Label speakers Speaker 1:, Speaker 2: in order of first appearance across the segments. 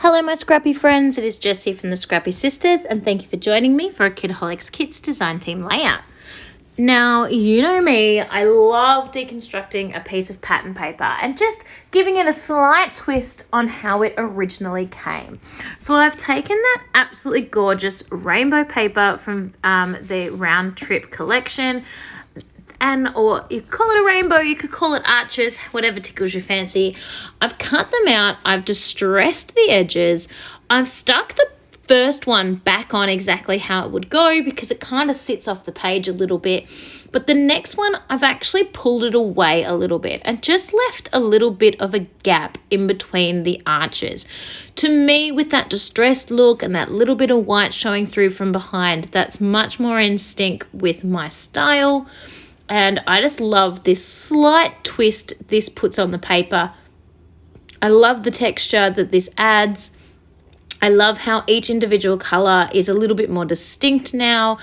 Speaker 1: Hello my scrappy friends, it is Jessie from the Scrappy Sisters and thank you for joining me for a Kitaholic Kits design team layout. Now, you know me, I love deconstructing a piece of pattern paper and just giving it a slight twist on how it originally came. So I've taken that absolutely gorgeous rainbow paper from the Round Trip collection, or you could call it a rainbow, you could call it arches, whatever tickles your fancy. I've cut them out, I've distressed the edges, I've stuck the first one back on exactly how it would go because it kind of sits off the page a little bit. But the next one, I've actually pulled it away a little bit and just left a little bit of a gap in between the arches. To me, with that distressed look and that little bit of white showing through from behind, that's much more in sync with my style. And I just love this slight twist this puts on the paper. I love the texture that this adds. I love how each individual color is a little bit more distinct now.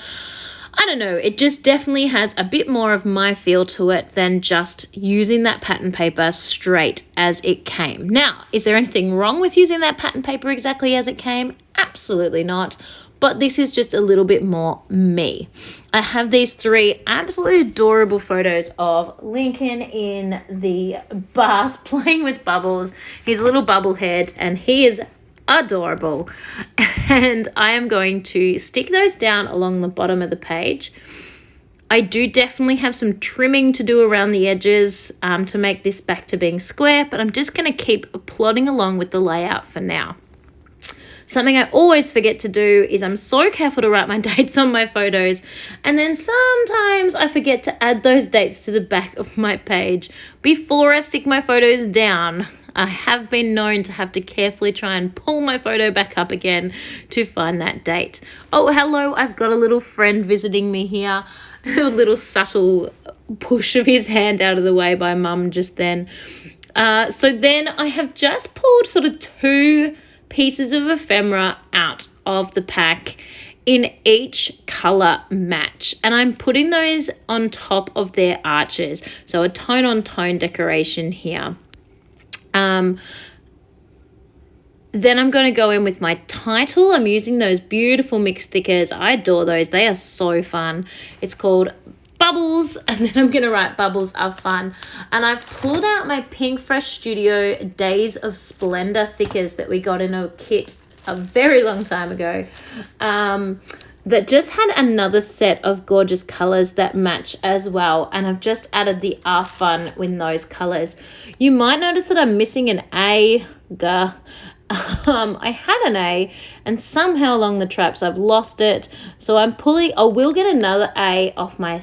Speaker 1: I don't know, it just definitely has a bit more of my feel to it than just using that pattern paper straight as it came. Now, is there anything wrong with using that pattern paper exactly as it came? Absolutely not. But this is just a little bit more me. I have these three absolutely adorable photos of Lincoln in the bath playing with bubbles. He's a little bubble head and he is adorable. And I am going to stick those down along the bottom of the page. I do definitely have some trimming to do around the edges to make this back to being square, but I'm just going to keep plodding along with the layout for now. Something I always forget to do is I'm so careful to write my dates on my photos, and then sometimes I forget to add those dates to the back of my page before I stick my photos down. I have been known to have to carefully try and pull my photo back up again to find that date. Oh, hello, I've got a little friend visiting me here. A little subtle push of his hand out of the way by mum just then. So then I have just pulled sort of two pieces of ephemera out of the pack in each color match, and I'm putting those on top of their arches, so a tone on tone decoration here. Then I'm going to go in with my title. I'm using those beautiful mixed stickers. I adore those, they are so fun. It's called Bubbles, and then I'm going to write Bubbles Are Fun. And I've pulled out my Pink Fresh Studio Days of Splendor thickers that we got in a kit a very long time ago, that just had another set of gorgeous colors that match as well. And I've just added the Are Fun with those colors. You might notice that I'm missing an A. I had an A and somehow along the traps I've lost it. So I will get another A off my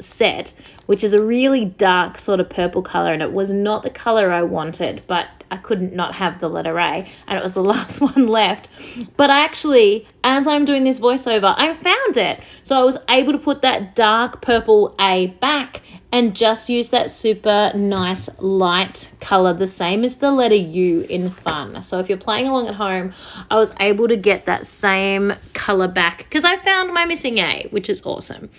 Speaker 1: set, which is a really dark sort of purple color, and it was not the color I wanted, but I couldn't not have the letter A, and it was the last one left. But actually, as I'm doing this voiceover, I found it. So I was able to put that dark purple A back and just use that super nice light color, the same as the letter U in Fun. So if you're playing along at home, I was able to get that same color back because I found my missing A, which is awesome.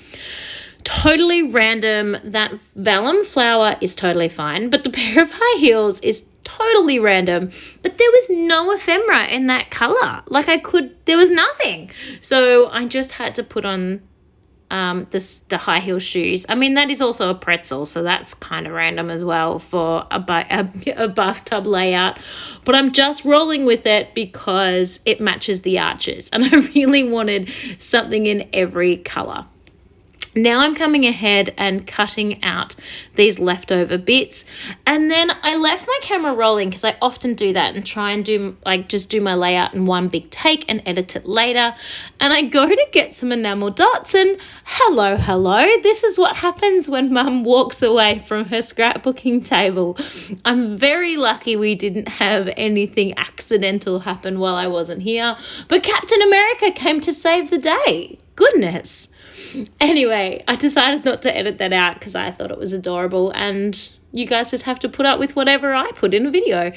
Speaker 1: Totally random. That vellum flower is totally fine, but the pair of high heels is totally random. But there was no ephemera in that color. There was nothing. So I just had to put on the high heel shoes. I mean, that is also a pretzel, so that's kind of random as well for a bathtub layout. But I'm just rolling with it because it matches the arches, and I really wanted something in every color. Now I'm coming ahead and cutting out these leftover bits, and then I left my camera rolling because I often do that and try and do my layout in one big take and edit it later. And I go to get some enamel dots, and hello, this is what happens when mum walks away from her scrapbooking table. I'm very lucky we didn't have anything accidental happen while I wasn't here, but Captain America came to save the day. Goodness. Anyway, I decided not to edit that out because I thought it was adorable, and you guys just have to put up with whatever I put in a video.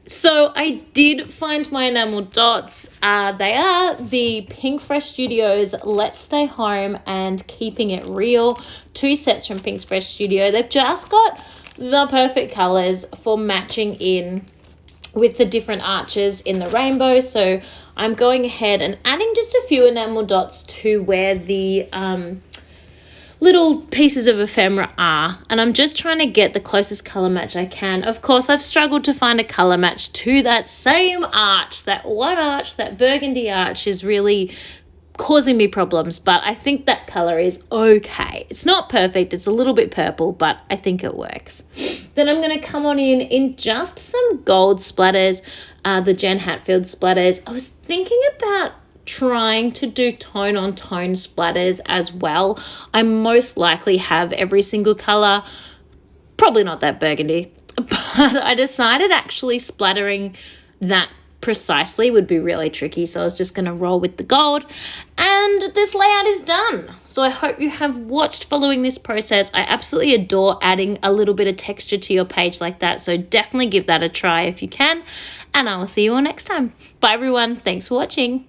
Speaker 1: So I did find my enamel dots. They are the Pink Fresh Studios Let's Stay Home and Keeping It Real. 2 sets from Pink Fresh Studio. They've just got the perfect colors for matching in with the different arches in the rainbow. So I'm going ahead and adding just a few enamel dots to where the little pieces of ephemera are, and I'm just trying to get the closest color match I can. Of course, I've struggled to find a color match to that same arch. That one arch, that burgundy arch, is really causing me problems, but I think that color is okay. It's not perfect, it's a little bit purple, but I think it works. Then I'm going to come on in just some gold splatters, the Jen Hatfield splatters. I was thinking about trying to do tone on tone splatters as well. I most likely have every single color, probably not that burgundy, but I decided actually splattering that precisely would be really tricky, so I was just going to roll with the gold, and this layout is done. So I hope you have watched following this process. I absolutely adore adding a little bit of texture to your page like that, so definitely give that a try if you can, and I will see you all next time. Bye everyone, thanks for watching.